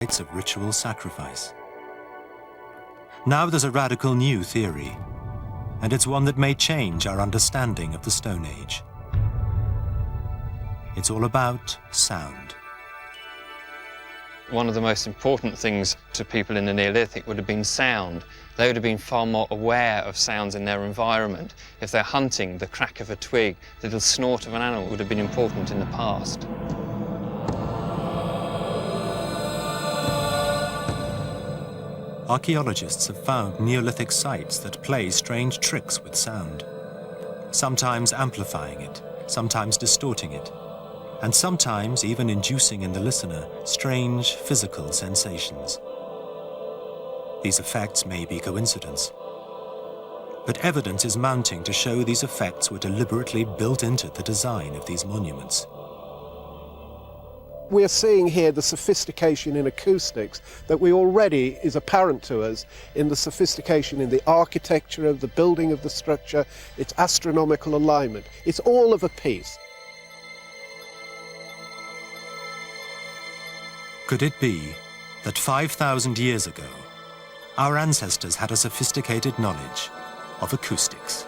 rites of ritual sacrifice. Now there's a radical new theory, and it's one that may change our understanding of the Stone Age. It's all about sound. One of the most important things to people in the Neolithic would have been sound. They would have been far more aware of sounds in their environment. If they're hunting, the crack of a twig, the little snort of an animal would have been important in the past. Archaeologists have found Neolithic sites that play strange tricks with sound, sometimes amplifying it, sometimes distorting it, and sometimes even inducing in the listener strange physical sensations. These effects may be coincidence, but evidence is mounting to show these effects were deliberately built into the design of these monuments. We are seeing here the sophistication in acoustics that we already is apparent to us in the sophistication in the architecture of the building of the structure, its astronomical alignment. It's all of a piece. Could it be that 5,000 years ago, our ancestors had a sophisticated knowledge of acoustics?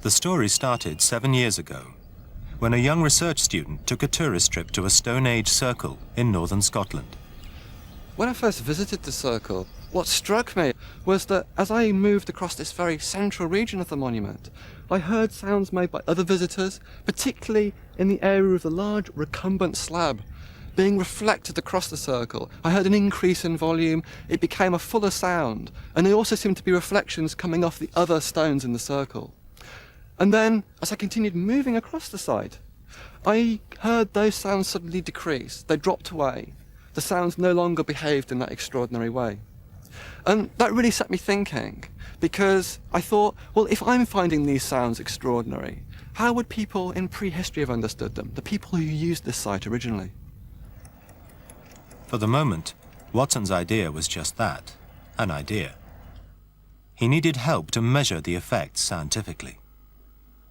The story started 7 years ago, when a young research student took a tourist trip to a Stone Age circle in northern Scotland. When I first visited the circle, what struck me was that as I moved across this very central region of the monument, I heard sounds made by other visitors, particularly in the area of the large recumbent slab being reflected across the circle. I heard an increase in volume, it became a fuller sound, and there also seemed to be reflections coming off the other stones in the circle. And then, as I continued moving across the site, I heard those sounds suddenly decrease. They dropped away. The sounds no longer behaved in that extraordinary way. And that really set me thinking, because I thought, well, if I'm finding these sounds extraordinary, how would people in prehistory have understood them, the people who used this site originally? For the moment, Watson's idea was just that, an idea. He needed help to measure the effects scientifically.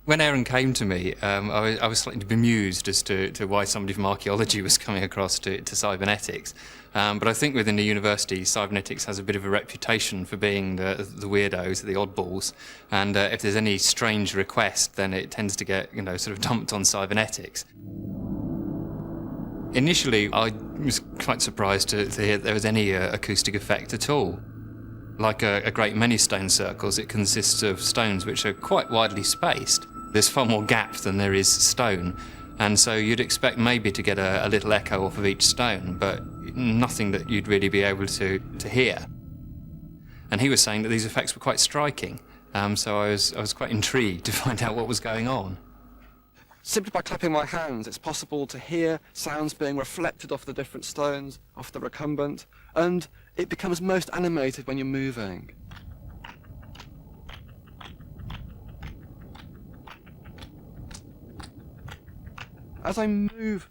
When Aaron came to me, I was slightly bemused as to why somebody from archaeology was coming across to cybernetics. But I think within the university, cybernetics has a bit of a reputation for being the weirdos, the oddballs. And if there's any strange request, then it tends to get, sort of dumped on cybernetics. Initially, I was quite surprised to hear there was any acoustic effect at all. Like a great many stone circles, it consists of stones which are quite widely spaced. There's far more gap than there is stone, and so you'd expect maybe to get a little echo off of each stone, but nothing that you'd really be able to hear. And he was saying that these effects were quite striking, so I was quite intrigued to find out what was going on. Simply by clapping my hands, it's possible to hear sounds being reflected off the different stones, off the recumbent, and it becomes most animated when you're moving. As I move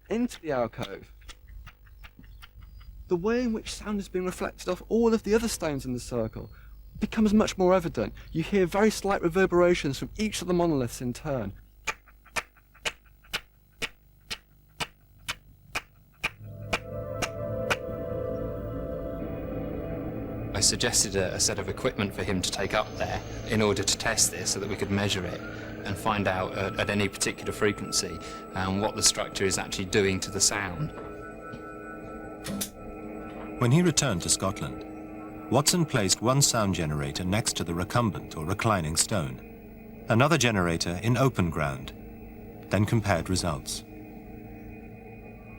into the alcove, the way in which sound is being reflected off all of the other stones in the circle becomes much more evident. You hear very slight reverberations from each of the monoliths in turn. I suggested a set of equipment for him to take up there in order to test this so that we could measure it and find out at any particular frequency what the structure is actually doing to the sound. When he returned to Scotland, Watson placed one sound generator next to the recumbent or reclining stone, another generator in open ground, then compared results.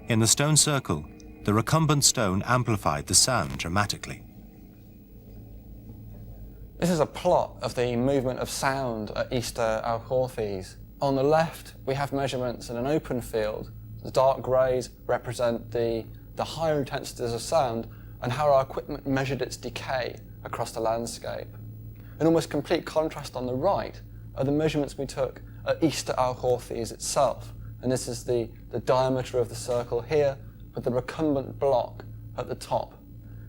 In the stone circle, the recumbent stone amplified the sound dramatically. This is a plot of the movement of sound at Easter Alcorthes. On the left, we have measurements in an open field. The dark greys represent the higher intensities of sound and how our equipment measured its decay across the landscape. In almost complete contrast on the right are the measurements we took at Easter Alcorthes itself, and this is the diameter of the circle here, with the recumbent block at the top.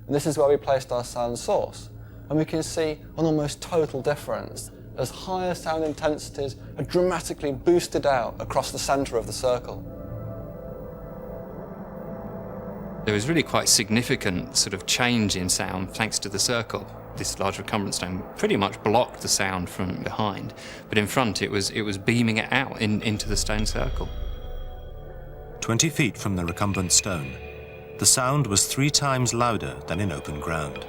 And this is where we placed our sound source. And we can see an almost total difference, as higher sound intensities are dramatically boosted out across the center of the circle. There was really quite significant sort of change in sound thanks to the circle. This large recumbent stone pretty much blocked the sound from behind, but in front it was beaming it out into the stone circle. 20 feet from the recumbent stone, the sound was 3 times louder than in open ground.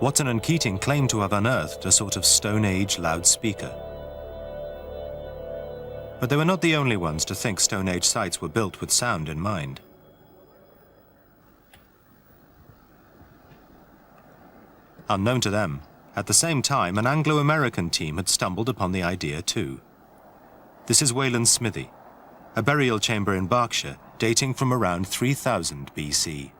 Watson and Keating claimed to have unearthed a sort of Stone Age loudspeaker. But they were not the only ones to think Stone Age sites were built with sound in mind. Unknown to them, at the same time, an Anglo-American team had stumbled upon the idea too. This is Wayland's Smithy, a burial chamber in Berkshire dating from around 3000 BC.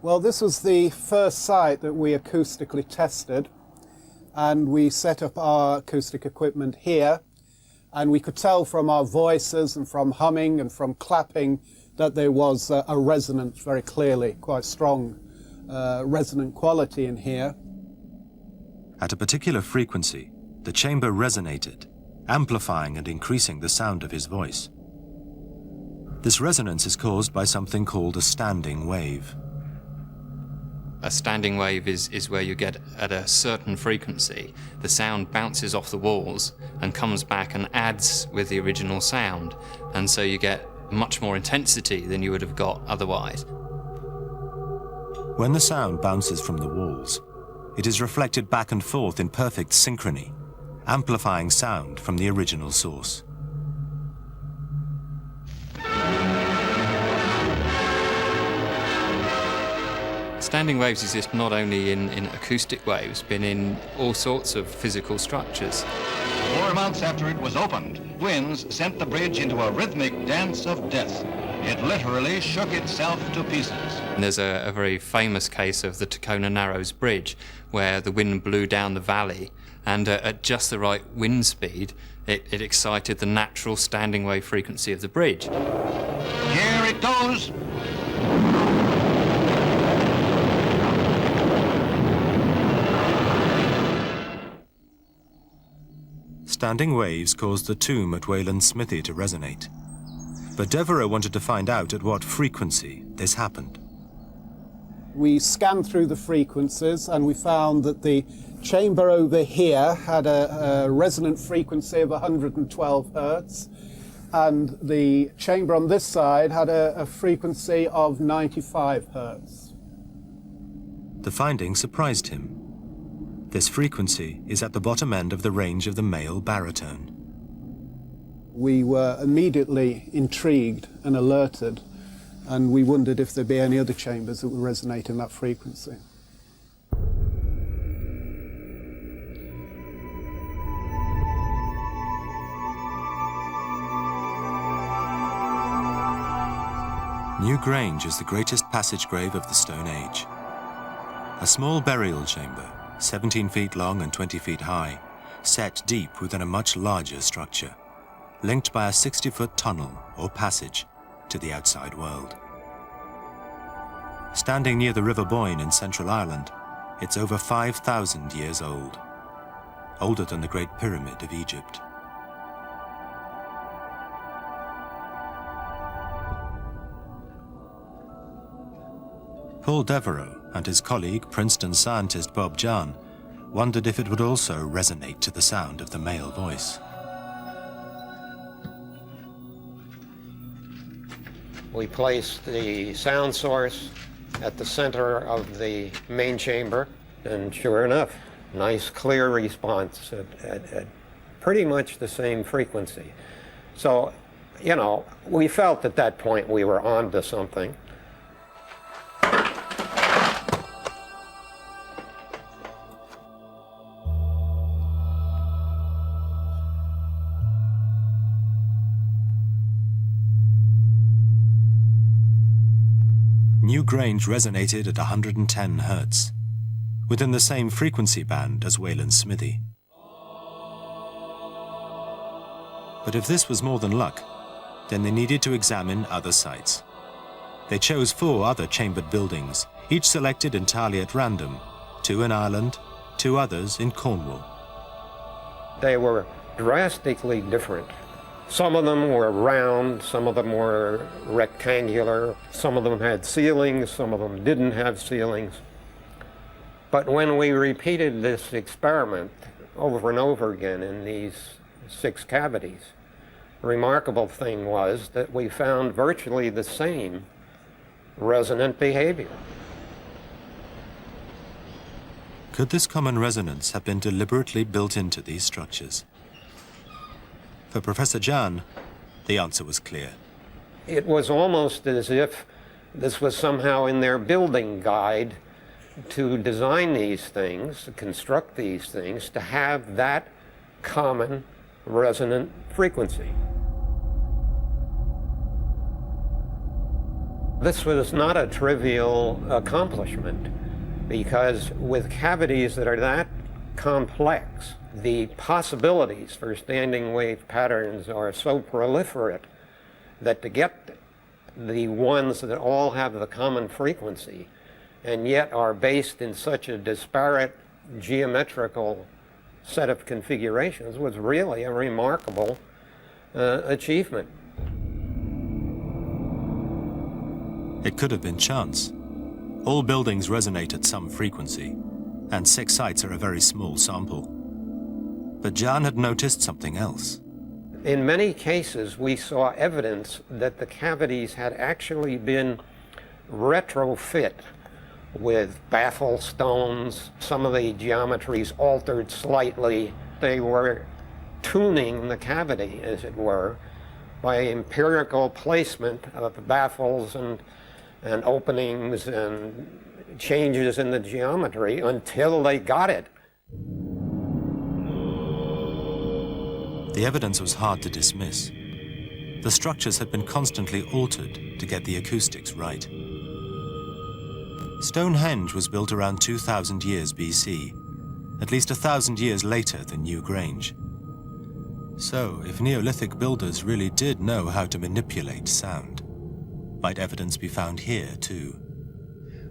Well, this was the first site that we acoustically tested, and we set up our acoustic equipment here, and we could tell from our voices and from humming and from clapping that there was a resonance very clearly, quite strong resonant quality in here. At a particular frequency, the chamber resonated, amplifying and increasing the sound of his voice. This resonance is caused by something called a standing wave. A standing wave is where you get at a certain frequency, the sound bounces off the walls and comes back and adds with the original sound, and so you get much more intensity than you would have got otherwise. When the sound bounces from the walls, it is reflected back and forth in perfect synchrony, amplifying sound from the original source. Standing waves exist not only in acoustic waves, but in all sorts of physical structures. 4 months after it was opened, winds sent the bridge into a rhythmic dance of death. It literally shook itself to pieces. And there's a very famous case of the Tacona Narrows Bridge, where the wind blew down the valley, and at just the right wind speed, it excited the natural standing wave frequency of the bridge. Here it goes. Standing waves caused the tomb at Wayland's Smithy to resonate. But Devereux wanted to find out at what frequency this happened. We scanned through the frequencies and we found that the chamber over here had a resonant frequency of 112 hertz, and the chamber on this side had a frequency of 95 hertz. The finding surprised him. This frequency is at the bottom end of the range of the male baritone. We were immediately intrigued and alerted, and we wondered if there'd be any other chambers that would resonate in that frequency. New Grange is the greatest passage grave of the Stone Age. A small burial chamber, 17 feet long and 20 feet high, set deep within a much larger structure, linked by a 60-foot tunnel or passage to the outside world. Standing near the River Boyne in Central Ireland, it's over 5,000 years old, older than the Great Pyramid of Egypt. Paul Devereux and his colleague, Princeton scientist Bob Jahn, wondered if it would also resonate to the sound of the male voice. We placed the sound source at the center of the main chamber, and sure enough, nice clear response at pretty much the same frequency. So, you know, we felt at that point we were on to something. Grange resonated at 110 Hz, within the same frequency band as Wayland's Smithy. But if this was more than luck, then they needed to examine other sites. They chose 4 other chambered buildings, each selected entirely at random, 2 in Ireland, 2 others in Cornwall. They were drastically different. Some of them were round, some of them were rectangular, some of them had ceilings, some of them didn't have ceilings. But when we repeated this experiment over and over again in these 6 cavities, the remarkable thing was that we found virtually the same resonant behavior. Could this common resonance have been deliberately built into these structures? For Professor Jahn, the answer was clear. It was almost as if this was somehow in their building guide to design these things, to construct these things, to have that common resonant frequency. This was not a trivial accomplishment, because with cavities that are that complex, the possibilities for standing wave patterns are so proliferate that to get the ones that all have the common frequency and yet are based in such a disparate geometrical set of configurations was really a remarkable achievement. It could have been chance. All buildings resonate at some frequency, and 6 sites are a very small sample. But Jahn had noticed something else. In many cases, we saw evidence that the cavities had actually been retrofit with baffle stones, some of the geometries altered slightly. They were tuning the cavity, as it were, by empirical placement of baffles and openings and changes in the geometry until they got it. The evidence was hard to dismiss. The structures had been constantly altered to get the acoustics right. Stonehenge was built around 2000 years BC, at least 1,000 years later than New Grange. So, if Neolithic builders really did know how to manipulate sound, might evidence be found here too?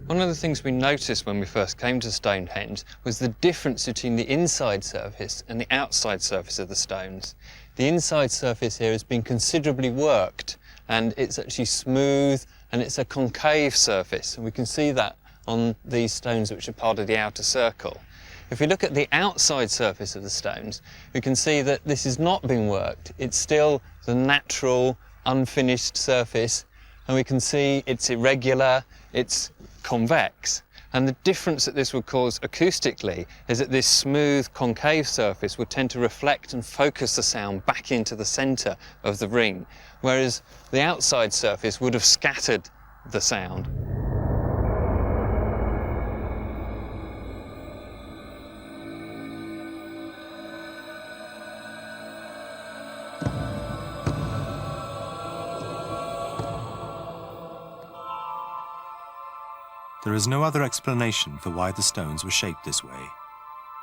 One of the things we noticed when we first came to Stonehenge was the difference between the inside surface and the outside surface of the stones. The inside surface here has been considerably worked, and it's actually smooth and it's a concave surface, and we can see that on these stones which are part of the outer circle. If we look at the outside surface of the stones, we can see that this has not been worked. It's still the natural, unfinished surface, and we can see it's irregular, it's convex. And the difference that this would cause acoustically is that this smooth, concave surface would tend to reflect and focus the sound back into the centre of the ring, whereas the outside surface would have scattered the sound. There is no other explanation for why the stones were shaped this way,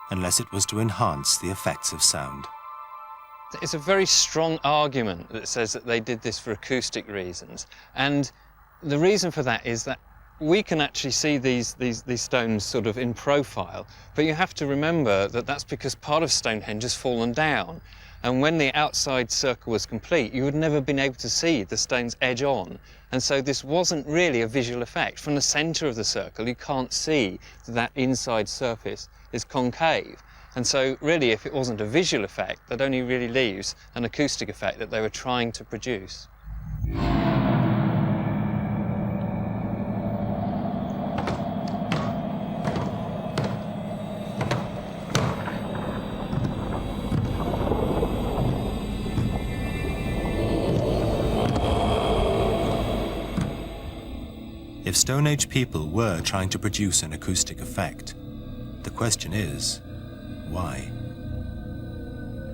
unless it was to enhance the effects of sound. It's a very strong argument that says that they did this for acoustic reasons, and the reason for that is that we can actually see these stones sort of in profile, but you have to remember that that's because part of Stonehenge has fallen down, and when the outside circle was complete, you would never been able to see the stones edge on, and so this wasn't really a visual effect. From the centre of the circle, you can't see that inside surface is concave. And so really, if it wasn't a visual effect, that only really leaves an acoustic effect that they were trying to produce. If Stone Age people were trying to produce an acoustic effect, the question is, why?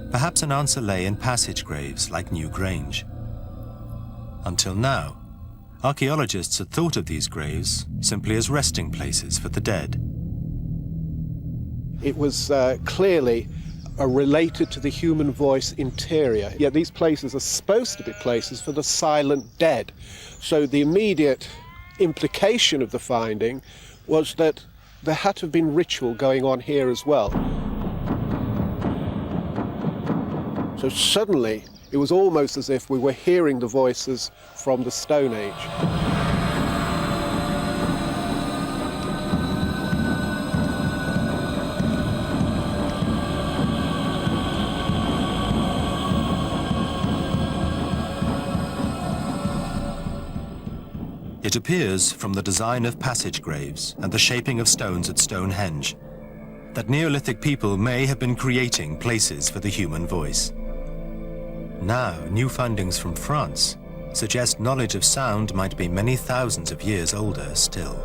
Perhaps an answer lay in passage graves like New Grange. Until now, archaeologists had thought of these graves simply as resting places for the dead. It was clearly related to the human voice interior. Yet these places are supposed to be places for the silent dead. So the immediate implication of the finding was that there had to have been ritual going on here as well. So suddenly, it was almost as if we were hearing the voices from the Stone Age. It appears from the design of passage graves and the shaping of stones at Stonehenge that Neolithic people may have been creating places for the human voice. Now, new findings from France suggest knowledge of sound might be many thousands of years older still.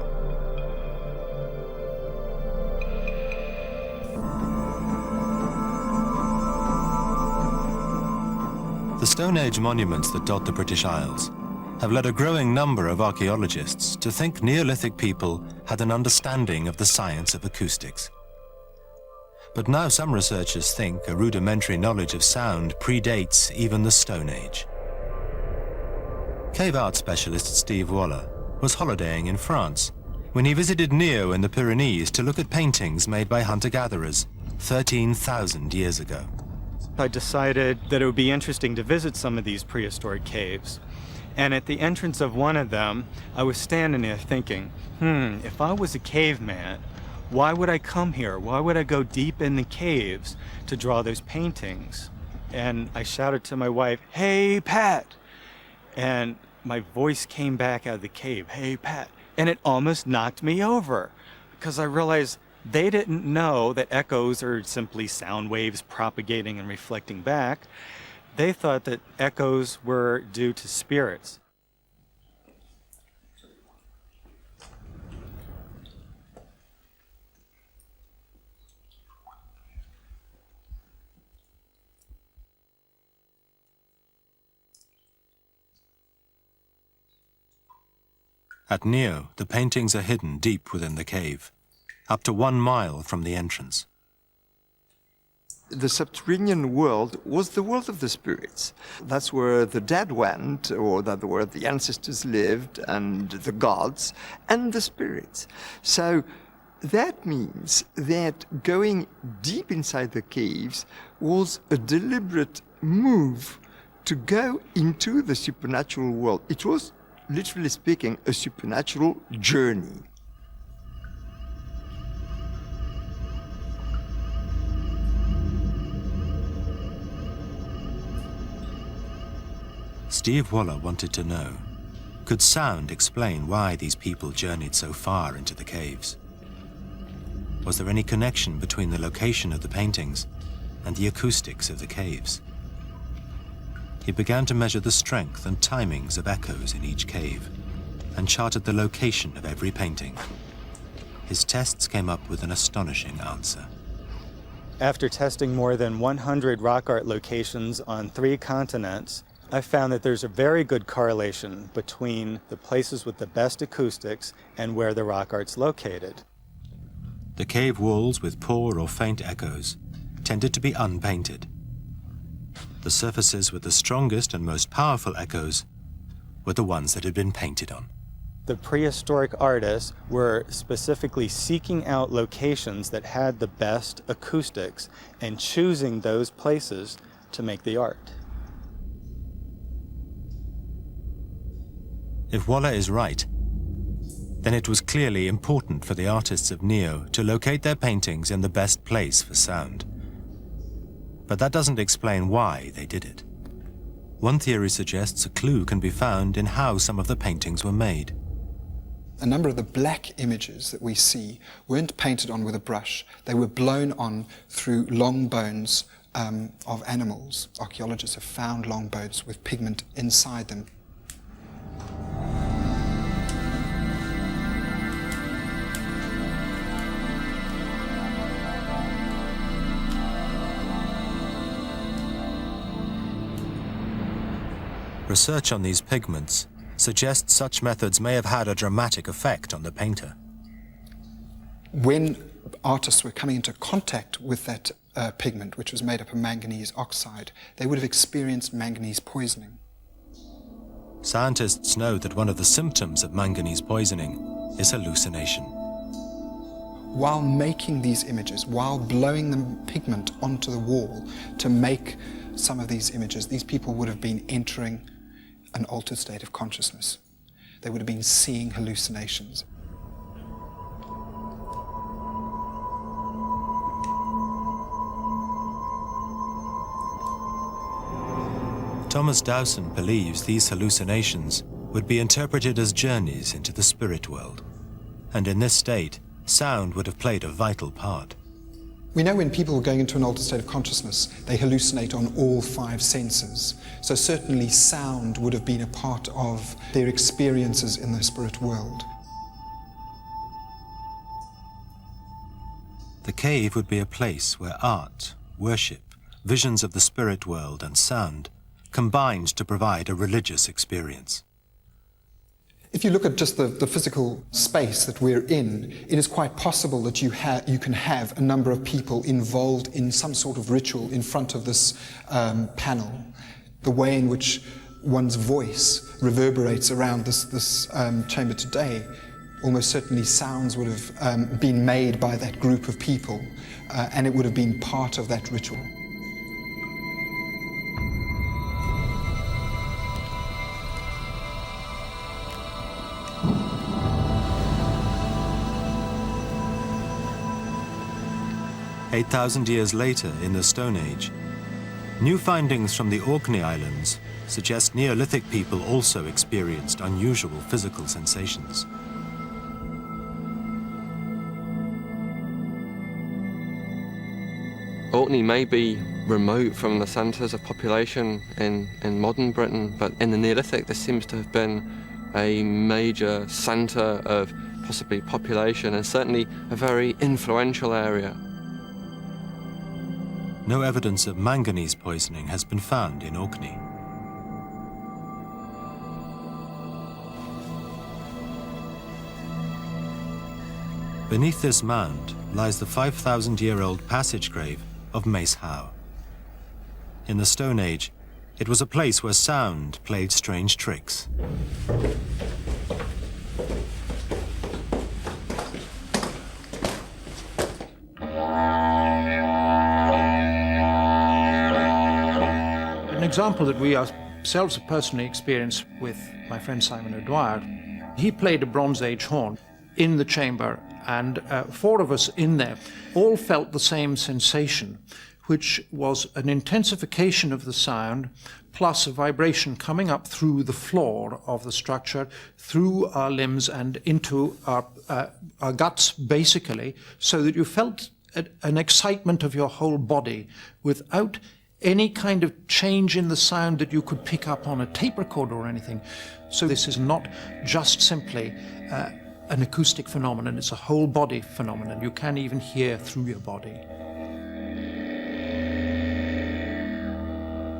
The Stone Age monuments that dot the British Isles have led a growing number of archaeologists to think Neolithic people had an understanding of the science of acoustics. But now some researchers think a rudimentary knowledge of sound predates even the Stone Age. Cave art specialist Steve Waller was holidaying in France when he visited Neo in the Pyrenees to look at paintings made by hunter-gatherers 13,000 years ago. I decided that it would be interesting to visit some of these prehistoric caves. And at the entrance of one of them, I was standing there thinking, if I was a caveman, why would I come here? Why would I go deep in the caves to draw those paintings? And I shouted to my wife, "Hey, Pat!" And my voice came back out of the cave, "Hey, Pat!" And it almost knocked me over because I realized they didn't know that echoes are simply sound waves propagating and reflecting back. They thought that echoes were due to spirits. At Neo, the paintings are hidden deep within the cave, up to 1 mile from the entrance. The subterranean world was the world of the spirits. That's where the dead went, or that's where the ancestors lived, and the gods, and the spirits. So that means that going deep inside the caves was a deliberate move to go into the supernatural world. It was, literally speaking, a supernatural journey. Steve Waller wanted to know, could sound explain why these people journeyed so far into the caves? Was there any connection between the location of the paintings and the acoustics of the caves? He began to measure the strength and timings of echoes in each cave and charted the location of every painting. His tests came up with an astonishing answer. After testing more than 100 rock art locations on 3 continents, I found that there's a very good correlation between the places with the best acoustics and where the rock art's located. The cave walls with poor or faint echoes tended to be unpainted. The surfaces with the strongest and most powerful echoes were the ones that had been painted on. The prehistoric artists were specifically seeking out locations that had the best acoustics and choosing those places to make the art. If Waller is right, then it was clearly important for the artists of Neo to locate their paintings in the best place for sound. But that doesn't explain why they did it. One theory suggests a clue can be found in how some of the paintings were made. A number of the black images that we see weren't painted on with a brush. They were blown on through long bones of animals. Archaeologists have found long bones with pigment inside them. Research on these pigments suggests such methods may have had a dramatic effect on the painter. When artists were coming into contact with that pigment, which was made up of manganese oxide, they would have experienced manganese poisoning. Scientists know that one of the symptoms of manganese poisoning is hallucination. While making these images, while blowing the pigment onto the wall to make some of these images, these people would have been entering an altered state of consciousness. They would have been seeing hallucinations. Thomas Dowson believes these hallucinations would be interpreted as journeys into the spirit world, and in this state, sound would have played a vital part. We know when people are going into an altered state of consciousness, they hallucinate on all 5 senses. So certainly sound would have been a part of their experiences in the spirit world. The cave would be a place where art, worship, visions of the spirit world and sound combined to provide a religious experience. If you look at just the physical space that we're in, it is quite possible that you can have a number of people involved in some sort of ritual in front of this panel. The way in which one's voice reverberates around this chamber today, almost certainly sounds would have been made by that group of people, and it would have been part of that ritual. Eight 8,000 years later, in the Stone Age, new findings from the Orkney Islands suggest Neolithic people also experienced unusual physical sensations. Orkney may be remote from the centres of population in modern Britain, but in the Neolithic there seems to have been a major centre of possibly population and certainly a very influential area. No evidence of manganese poisoning has been found in Orkney. Beneath this mound lies the 5,000-year-old passage grave of Mace Howe. In the Stone Age, it was a place where sound played strange tricks. An example that we ourselves have personally experienced with my friend Simon O'Dwyer, he played a Bronze Age horn in the chamber, and 4 of us in there all felt the same sensation, which was an intensification of the sound plus a vibration coming up through the floor of the structure, through our limbs and into our guts, basically, so that you felt an excitement of your whole body without any kind of change in the sound that you could pick up on a tape recorder or anything. So this is not just simply an acoustic phenomenon, it's a whole body phenomenon. You can even hear through your body.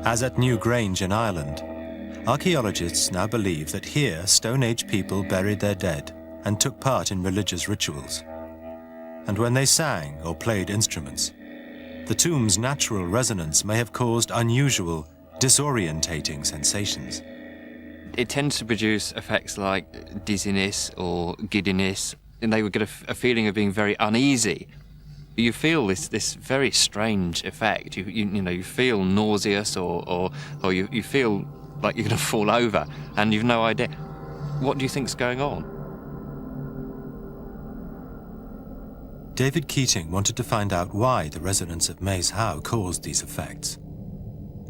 As at New Grange in Ireland, archaeologists now believe that here Stone Age people buried their dead and took part in religious rituals. And when they sang or played instruments, the tomb's natural resonance may have caused unusual, disorientating sensations. It tends to produce effects like dizziness or giddiness, and they would get a feeling of being very uneasy. You feel this very strange effect. You feel nauseous or you feel like you're going to fall over, and you've no idea. What do you think's going on? David Keating wanted to find out why the resonance of Mace Howe caused these effects.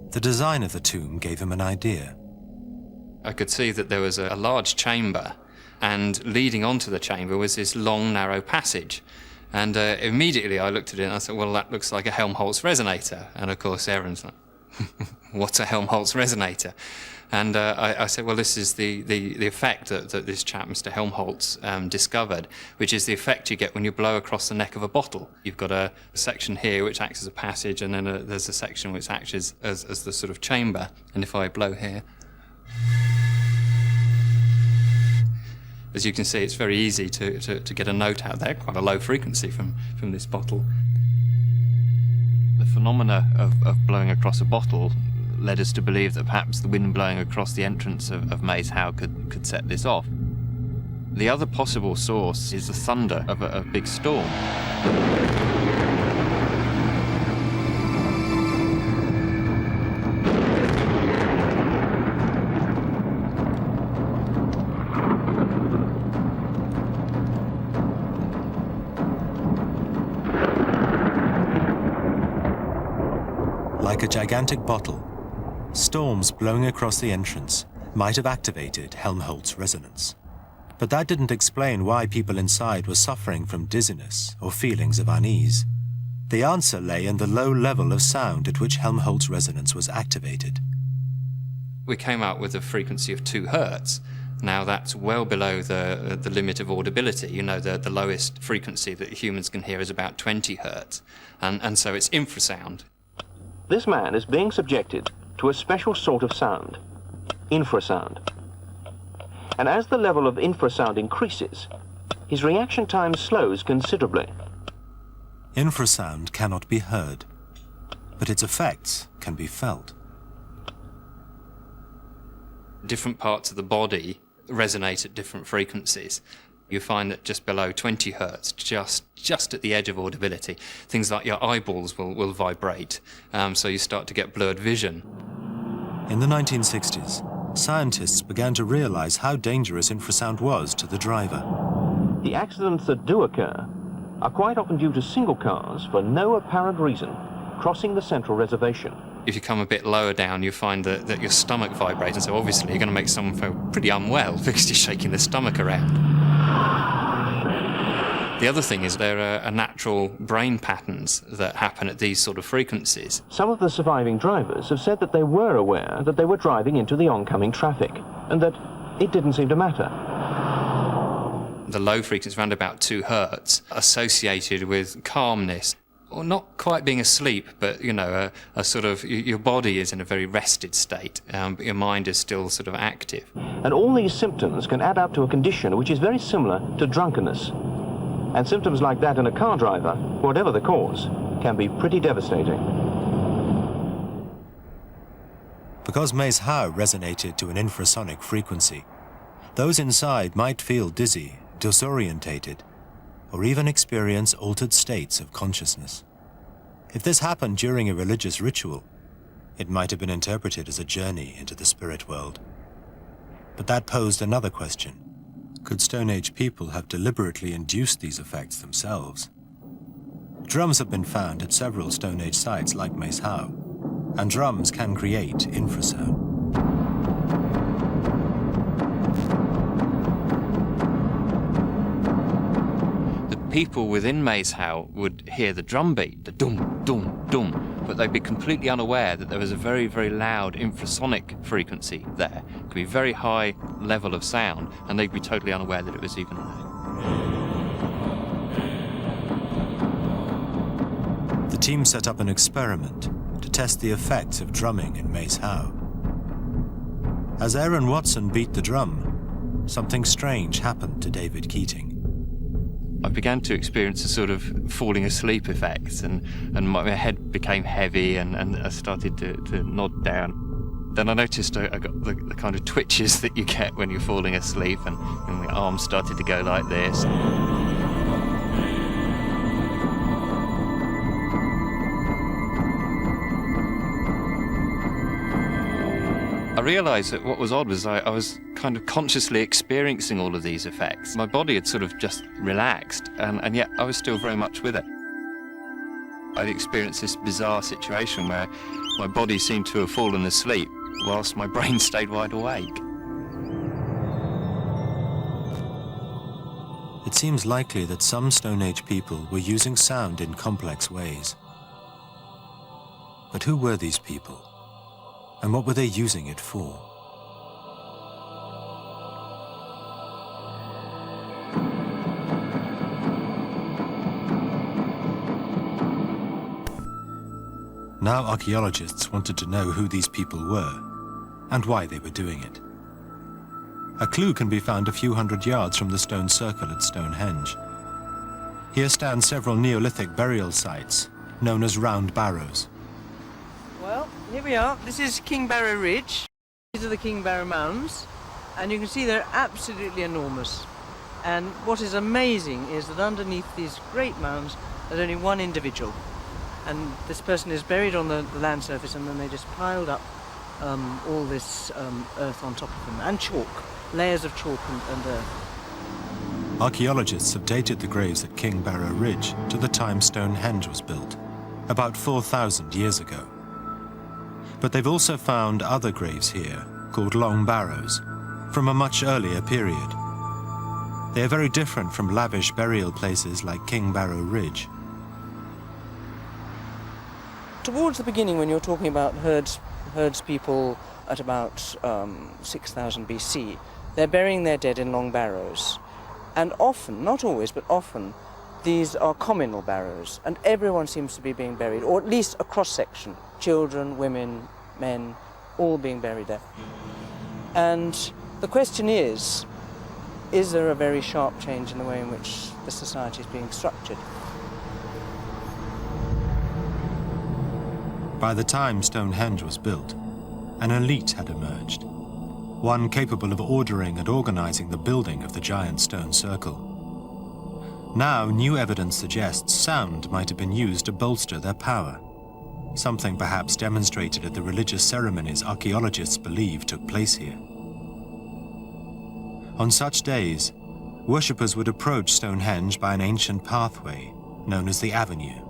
The design of the tomb gave him an idea. I could see that there was a large chamber, and leading onto the chamber was this long, narrow passage. And immediately I looked at it and I thought, well, that looks like a Helmholtz resonator. And of course, Aaron's like, what's a Helmholtz resonator? And I said, well, this is the effect that this chap, Mr. Helmholtz, discovered, which is the effect you get when you blow across the neck of a bottle. You've got a section here which acts as a passage, and then there's a section which acts as the sort of chamber. And if I blow here, As you can see, it's very easy to get a note out there, quite a low frequency from this bottle. The phenomena of blowing across a bottle led us to believe that perhaps the wind blowing across the entrance of Maze Howe could set this off. The other possible source is the thunder of a big storm. Like a gigantic bottle, storms blowing across the entrance might have activated Helmholtz resonance. But that didn't explain why people inside were suffering from dizziness or feelings of unease. The answer lay in the low level of sound at which Helmholtz resonance was activated. We came out with a frequency of 2 hertz. Now that's well below the limit of audibility. You know, the lowest frequency that humans can hear is about 20 hertz. And so it's infrasound. This man is being subjected to a special sort of sound, infrasound. And as the level of infrasound increases, his reaction time slows considerably. Infrasound cannot be heard, but its effects can be felt. Different parts of the body resonate at different frequencies. You find that just below 20 hertz, just at the edge of audibility, things like your eyeballs will vibrate, so you start to get blurred vision. In the 1960s, scientists began to realize how dangerous infrasound was to the driver. The accidents that do occur are quite often due to single cars for no apparent reason crossing the central reservation. If you come a bit lower down, you find that your stomach vibrates, and so obviously you're going to make someone feel pretty unwell because you're shaking their stomach around. The other thing is there are natural brain patterns that happen at these sort of frequencies. Some of the surviving drivers have said that they were aware that they were driving into the oncoming traffic, and that it didn't seem to matter. The low frequency, around about 2 hertz, associated with calmness, or not quite being asleep, but, you know, a sort of, your body is in a very rested state, but your mind is still sort of active. And all these symptoms can add up to a condition which is very similar to drunkenness. And symptoms like that in a car driver, whatever the cause, can be pretty devastating. Because Maze Howe resonated to an infrasonic frequency, those inside might feel dizzy, disorientated, or even experience altered states of consciousness. If this happened during a religious ritual, it might have been interpreted as a journey into the spirit world. But that posed another question. Could Stone Age people have deliberately induced these effects themselves? Drums have been found at several Stone Age sites like Maze Howe, and drums can create infrasound. The people within Maze Howe would hear the drum beat, the dum, dum, dum, but they'd be completely unaware that there was a very, very loud infrasonic frequency there. It could be a very high level of sound, and they'd be totally unaware that it was even there. The team set up an experiment to test the effects of drumming in Maze Howe. As Aaron Watson beat the drum, something strange happened to David Keating. I began to experience a sort of falling asleep effect, and my head became heavy, and I started to nod down. Then I noticed I got the kind of twitches that you get when you're falling asleep, and my arms started to go like this. I realised that what was odd was I was kind of consciously experiencing all of these effects. My body had sort of just relaxed, and yet I was still very much with it. I'd experienced this bizarre situation where my body seemed to have fallen asleep whilst my brain stayed wide awake. It seems likely that some Stone Age people were using sound in complex ways. But who were these people? And what were they using it for? Now archaeologists wanted to know who these people were and why they were doing it. A clue can be found a few hundred yards from the stone circle at Stonehenge. Here stand several Neolithic burial sites, known as round barrows. Well, here we are. This is King Barrow Ridge. These are the King Barrow Mounds, and you can see they're absolutely enormous. And what is amazing is that underneath these great mounds, there's only one individual. And this person is buried on the land surface, and then they just piled up all this earth on top of them, and chalk, layers of chalk and earth. Archaeologists have dated the graves at King Barrow Ridge to the time Stonehenge was built, about 4,000 years ago. But they've also found other graves here, called Long Barrows, from a much earlier period. They are very different from lavish burial places like King Barrow Ridge. Towards the beginning, when you're talking about herds people at about 6,000 BC, they're burying their dead in long barrows. And often, not always, but often, these are communal barrows, and everyone seems to be being buried, or at least a cross-section, children, women, men, all being buried there. And the question is there a very sharp change in the way in which the society is being structured? By the time Stonehenge was built, an elite had emerged, one capable of ordering and organizing the building of the giant stone circle. Now, new evidence suggests sound might have been used to bolster their power, something perhaps demonstrated at the religious ceremonies archaeologists believe took place here. On such days, worshippers would approach Stonehenge by an ancient pathway known as the Avenue.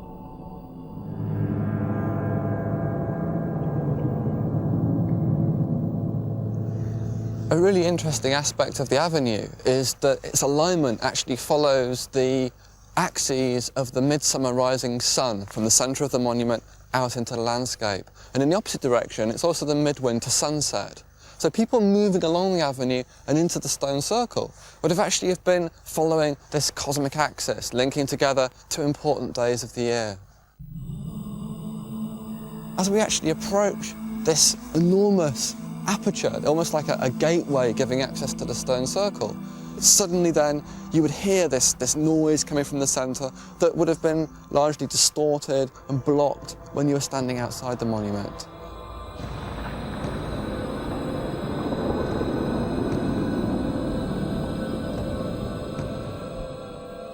A really interesting aspect of the avenue is that its alignment actually follows the axes of the midsummer rising sun from the centre of the monument out into the landscape. And in the opposite direction, it's also the midwinter sunset. So people moving along the avenue and into the stone circle would have actually been following this cosmic axis, linking together two important days of the year. As we actually approach this enormous aperture, almost like a gateway giving access to the stone circle, suddenly then you would hear this noise coming from the centre that would have been largely distorted and blocked when you were standing outside the monument.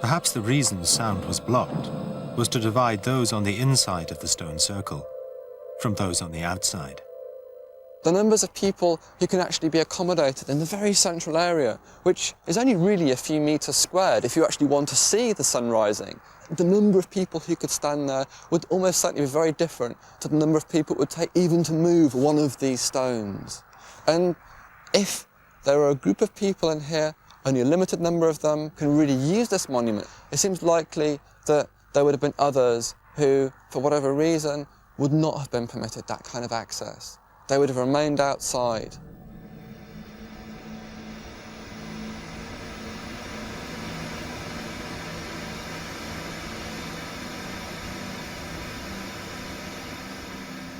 Perhaps the reason sound was blocked was to divide those on the inside of the stone circle from those on the outside. The numbers of people who can actually be accommodated in the very central area, which is only really a few metres squared if you actually want to see the sun rising, the number of people who could stand there would almost certainly be very different to the number of people it would take even to move one of these stones. And if there are a group of people in here, only a limited number of them can really use this monument, it seems likely that there would have been others who, for whatever reason, would not have been permitted that kind of access. They would have remained outside.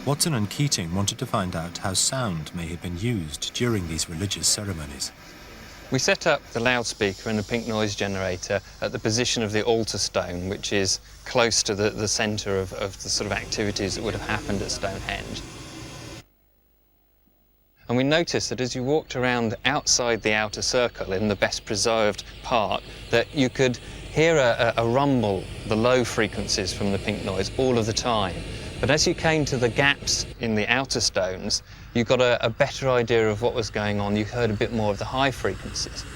Watson and Keating wanted to find out how sound may have been used during these religious ceremonies. We set up the loudspeaker and the pink noise generator at the position of the altar stone, which is close to the centre of the sort of activities that would have happened at Stonehenge. And we noticed that as you walked around outside the outer circle in the best preserved part, that you could hear a rumble, the low frequencies from the pink noise all of the time. But as you came to the gaps in the outer stones, you got a better idea of what was going on. You heard a bit more of the high frequencies.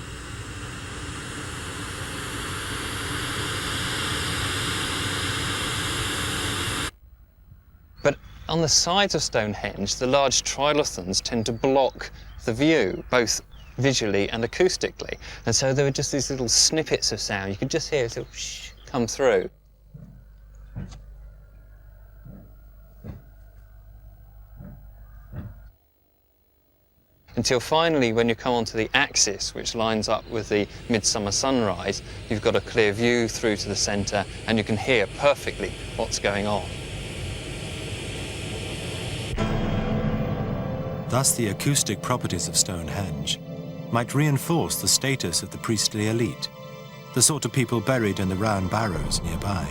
But on the sides of Stonehenge, the large trilithons tend to block the view, both visually and acoustically. And so there were just these little snippets of sound. You could just hear it whoosh come through. Until finally, when you come onto the axis, which lines up with the midsummer sunrise, you've got a clear view through to the centre, and you can hear perfectly what's going on. Thus, the acoustic properties of Stonehenge might reinforce the status of the priestly elite, the sort of people buried in the round barrows nearby.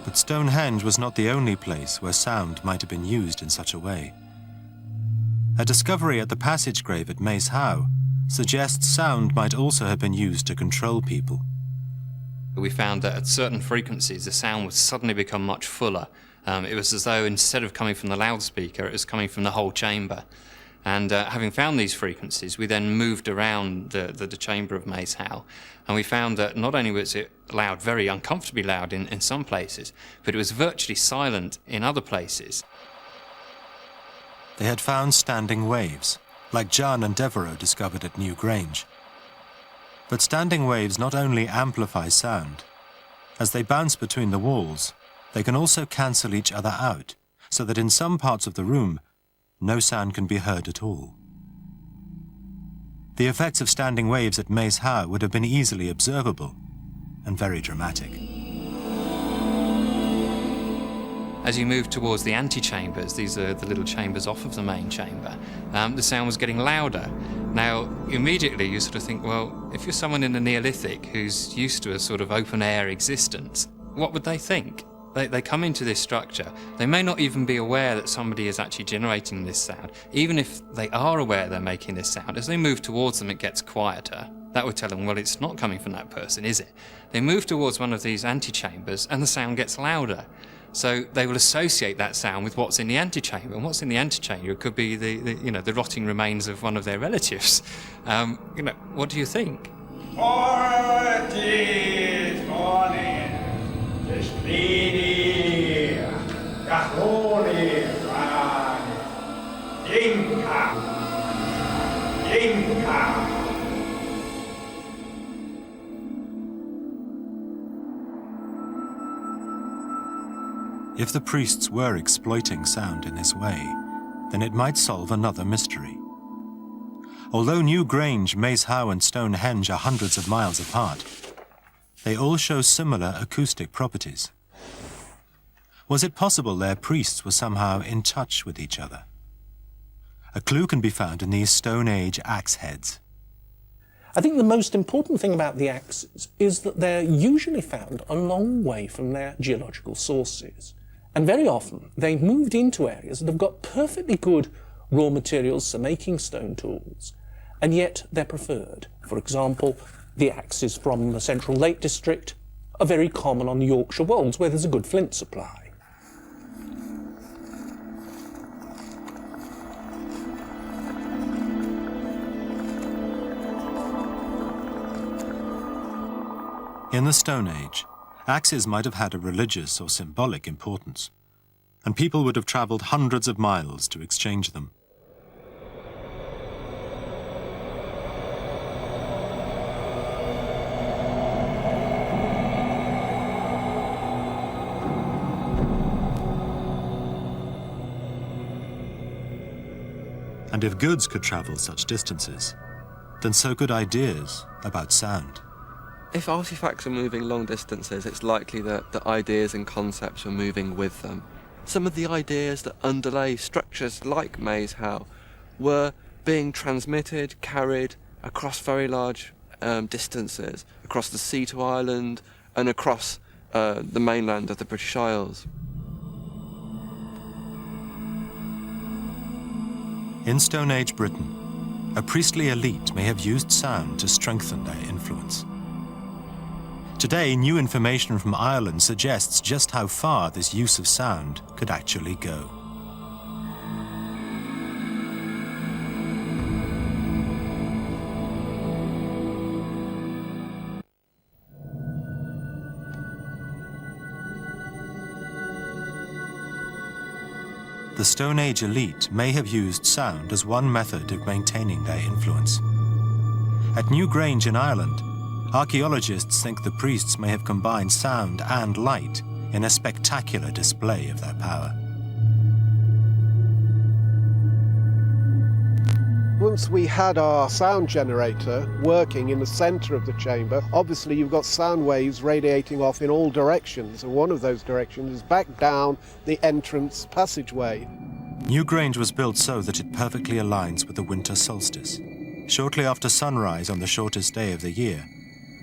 But Stonehenge was not the only place where sound might have been used in such a way. A discovery at the passage grave at Maes Howe suggests sound might also have been used to control people. We found that at certain frequencies, the sound would suddenly become much fuller. It was as though instead of coming from the loudspeaker, it was coming from the whole chamber. And having found these frequencies, we then moved around the chamber of Maes Howe, and we found that not only was it loud, very uncomfortably loud in some places, but it was virtually silent in other places. They had found standing waves, like John and Devereux discovered at New Grange. But standing waves not only amplify sound. As they bounce between the walls, they can also cancel each other out, so that in some parts of the room, no sound can be heard at all. The effects of standing waves at Maes Howe would have been easily observable and very dramatic. As you move towards the antechambers, these are the little chambers off of the main chamber, the sound was getting louder. Now, immediately you sort of think, well, if you're someone in the Neolithic who's used to a sort of open-air existence, what would they think? They come into this structure. They may not even be aware that somebody is actually generating this sound. Even if they are aware they're making this sound, as they move towards them, it gets quieter. That would tell them, well, it's not coming from that person, is it? They move towards one of these antechambers, and the sound gets louder. So they will associate that sound with what's in the antechamber, and what's in the antechamber could be the rotting remains of one of their relatives. What do you think? If the priests were exploiting sound in this way, then it might solve another mystery. Although New Grange, Maes Howe and Stonehenge are hundreds of miles apart, they all show similar acoustic properties. Was it possible their priests were somehow in touch with each other? A clue can be found in these Stone Age axe heads. I think the most important thing about the axes is that they're usually found a long way from their geological sources. And very often they've moved into areas that have got perfectly good raw materials for making stone tools, and yet they're preferred. For example, the axes from the Central Lake District are very common on the Yorkshire Wolds, where there's a good flint supply. In the Stone Age, axes might have had a religious or symbolic importance, and people would have travelled hundreds of miles to exchange them. And if goods could travel such distances, then so could ideas about sound. If artifacts are moving long distances, it's likely that the ideas and concepts are moving with them. Some of the ideas that underlay structures like Maes Howe were being transmitted, carried across very large distances, across the sea to Ireland and across the mainland of the British Isles. In Stone Age Britain, a priestly elite may have used sound to strengthen their influence. Today, new information from Ireland suggests just how far this use of sound could actually go. The Stone Age elite may have used sound as one method of maintaining their influence. At New Grange in Ireland, Archaeologists think the priests may have combined sound and light in a spectacular display of their power. Once we had our sound generator working in the center of the chamber, obviously you've got sound waves radiating off in all directions, and one of those directions is back down the entrance passageway. Newgrange was built so that it perfectly aligns with the winter solstice. Shortly after sunrise on the shortest day of the year,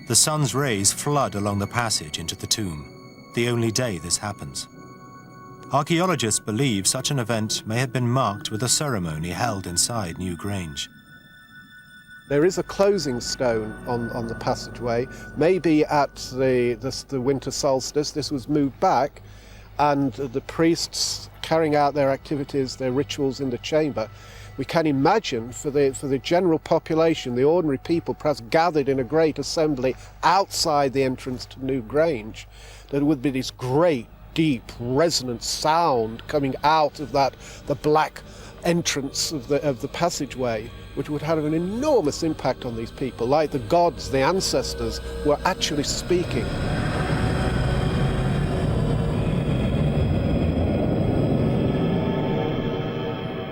the sun's rays flood along the passage into the tomb, the only day this happens. Archaeologists believe such an event may have been marked with a ceremony held inside Newgrange. There is a closing stone on the passageway, maybe at the winter solstice. This was moved back, and the priests carrying out their activities, their rituals in the chamber. We can imagine for the general population, the ordinary people perhaps gathered in a great assembly outside the entrance to Newgrange, there would be this great deep resonant sound coming out of the black entrance of the passageway, which would have an enormous impact on these people, like the gods, the ancestors, were actually speaking.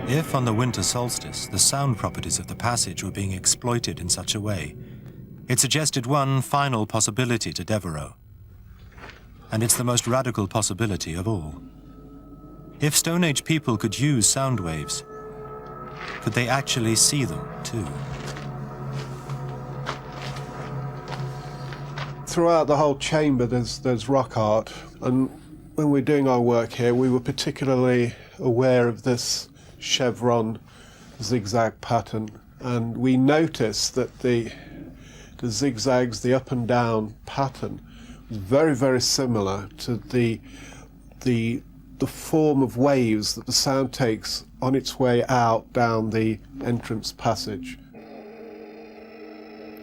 If on the winter solstice the sound properties of the passage were being exploited in such a way, it suggested one final possibility to Devereux. And it's the most radical possibility of all. If Stone Age people could use sound waves, could they actually see them too? Throughout the whole chamber there's rock art, and when we're doing our work here we were particularly aware of this chevron zigzag pattern, and we noticed that the zigzags, the up and down pattern, very, very similar to the form of waves that the sound takes on its way out down the entrance passage.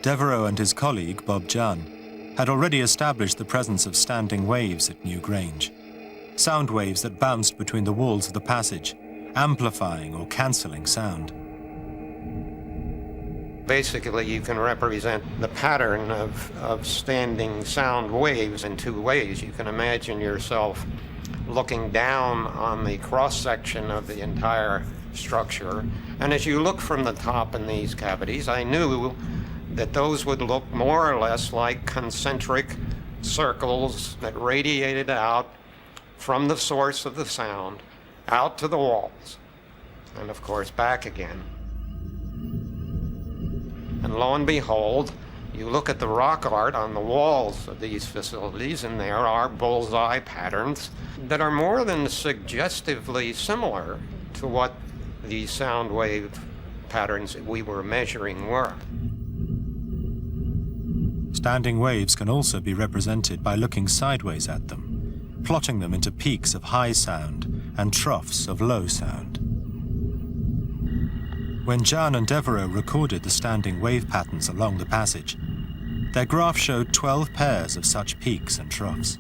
Devereux and his colleague, Bob Jahn, had already established the presence of standing waves at Newgrange, sound waves that bounced between the walls of the passage, amplifying or cancelling sound. Basically, you can represent the pattern of standing sound waves in two ways. You can imagine yourself looking down on the cross-section of the entire structure, and as you look from the top in these cavities, I knew that those would look more or less like concentric circles that radiated out from the source of the sound out to the walls, and of course back again. And lo and behold, you look at the rock art on the walls of these facilities, and there are bullseye patterns that are more than suggestively similar to what the sound wave patterns that we were measuring were. Standing waves can also be represented by looking sideways at them, plotting them into peaks of high sound and troughs of low sound. When Jahn and Devereux recorded the standing wave patterns along the passage, their graph showed 12 pairs of such peaks and troughs.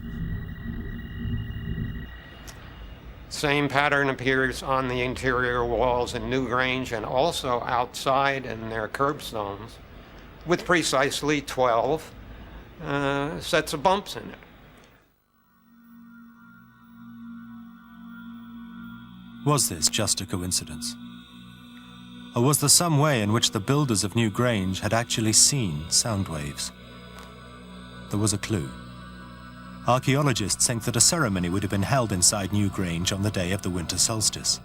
Same pattern appears on the interior walls in Newgrange and also outside in their curbstones, with precisely 12 sets of bumps in it. Was this just a coincidence? Or was there some way in which the builders of Newgrange had actually seen sound waves? There was a clue. Archaeologists think that a ceremony would have been held inside Newgrange on the day of the winter solstice.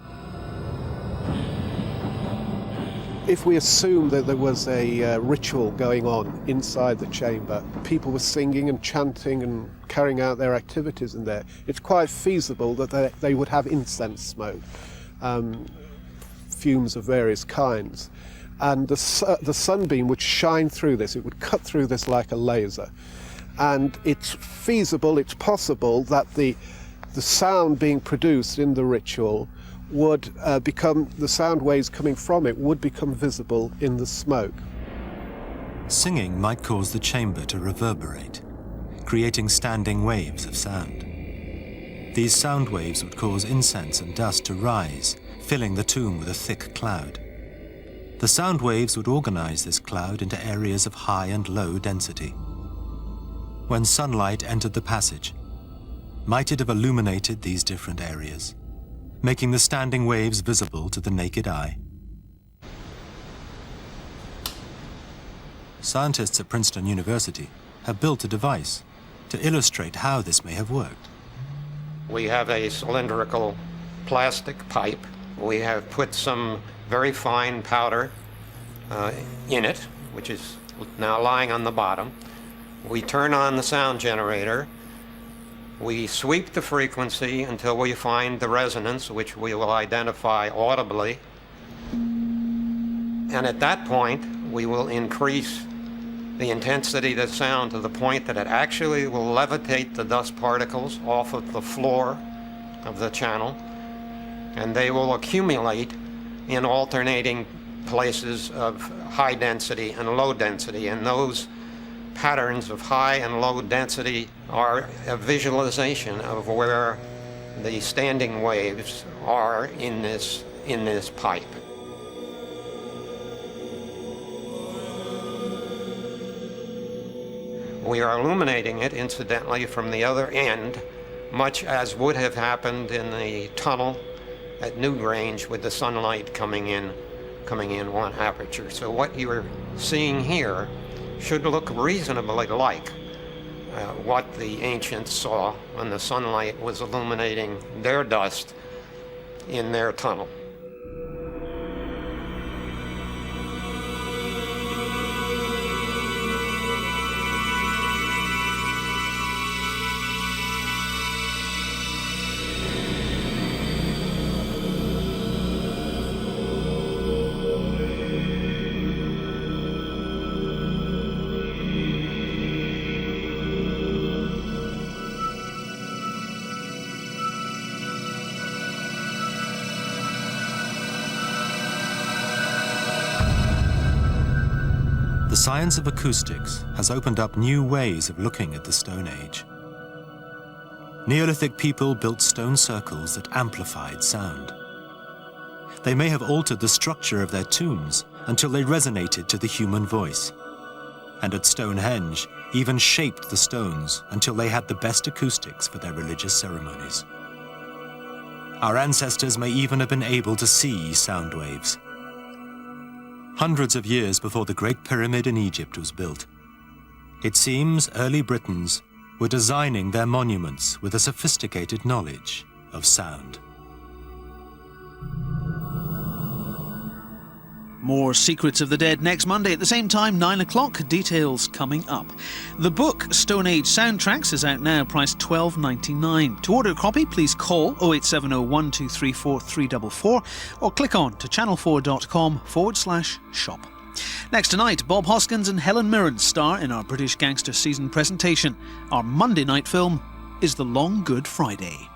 If we assume that there was a ritual going on inside the chamber, people were singing and chanting and carrying out their activities in there, it's quite feasible that they would have incense smoke, fumes of various kinds. And the sunbeam would shine through this, it would cut through this like a laser. And it's feasible, it's possible that the sound being produced in the ritual would the sound waves coming from it would become visible in the smoke. Singing might cause the chamber to reverberate, creating standing waves of sound. These sound waves would cause incense and dust to rise, filling the tomb with a thick cloud. The sound waves would organize this cloud into areas of high and low density. when sunlight entered the passage, might it have illuminated these different areas, making the standing waves visible to the naked eye? Scientists at Princeton University have built a device to illustrate how this may have worked. We have a cylindrical plastic pipe. We have put some very fine powder in it, which is now lying on the bottom. We turn on the sound generator. We sweep the frequency until we find the resonance, which we will identify audibly. And at that point, we will increase the intensity of the sound to the point that it actually will levitate the dust particles off of the floor of the channel, and they will accumulate in alternating places of high density and low density, and those patterns of high and low density are a visualization of where the standing waves are in this pipe. We are illuminating it, incidentally, from the other end, much as would have happened in the tunnel at Newgrange with the sunlight coming in one aperture. So what you are seeing here should look reasonably like what the ancients saw when the sunlight was illuminating their dust in their tunnel. The science of acoustics has opened up new ways of looking at the Stone Age. Neolithic people built stone circles that amplified sound. They may have altered the structure of their tombs until they resonated to the human voice, and at Stonehenge even shaped the stones until they had the best acoustics for their religious ceremonies. Our ancestors may even have been able to see sound waves. Hundreds of years before the Great Pyramid in Egypt was built, it seems early Britons were designing their monuments with a sophisticated knowledge of sound. More Secrets of the Dead next Monday at the same time, 9 o'clock. Details coming up. The book Stone Age Soundtracks is out now, priced $12.99. To order a copy, please call 0870 1234 344 or click on to channel4.com/shop. Next tonight, Bob Hoskins and Helen Mirren star in our British Gangster season presentation. Our Monday night film is The Long Good Friday.